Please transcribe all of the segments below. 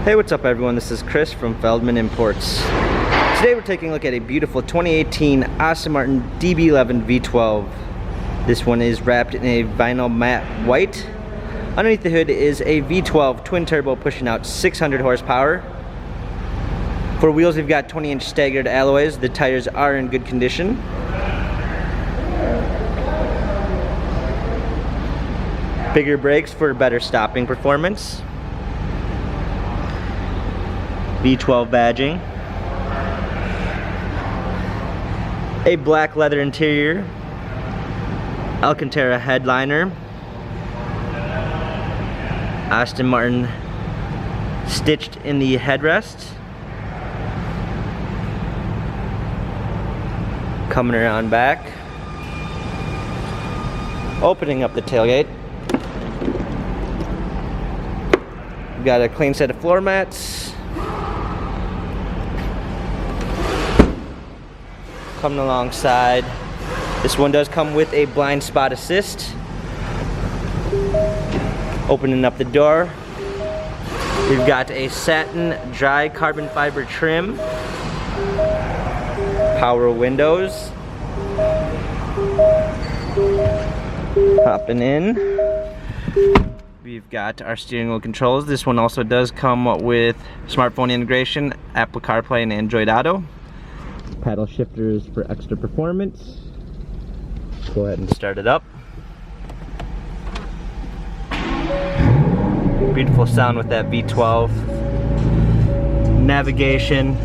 Hey, what's up everyone? This is Chris from Feldmann Imports. Today we're taking a look at a beautiful 2018 Aston Martin DB11 V12. This one is wrapped in a vinyl matte white. Underneath the hood is a V12 twin turbo pushing out 600 horsepower. For wheels we've got 20-inch staggered alloys. The tires are in good condition. Bigger brakes for better stopping performance. V12 badging. A black leather interior. Alcantara headliner. Aston Martin stitched in the headrest. Coming around back. Opening up the tailgate. We've got a clean set of floor mats. Coming alongside, this one does come with a blind spot assist. Opening up the door, we've got a satin dry carbon fiber trim, power windows. Popping in, we've got our steering wheel controls. This one also does come with smartphone integration, Apple CarPlay and Android Auto. Paddle shifters for extra performance. Go ahead and start it up. Beautiful sound with that V12. Navigation.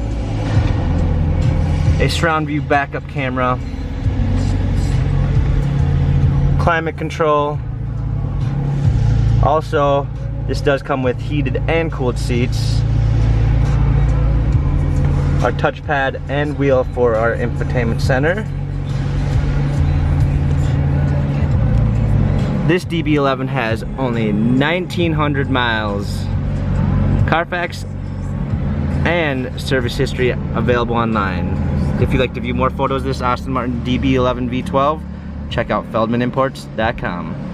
A surround view backup camera. Climate control. Also, this does come with heated and cooled seats. Our touchpad and wheel for our infotainment center. This DB11 has only 1,900 miles. Carfax and service history available online. If you'd like to view more photos of this Aston Martin DB11 V12, check out feldmanimports.com.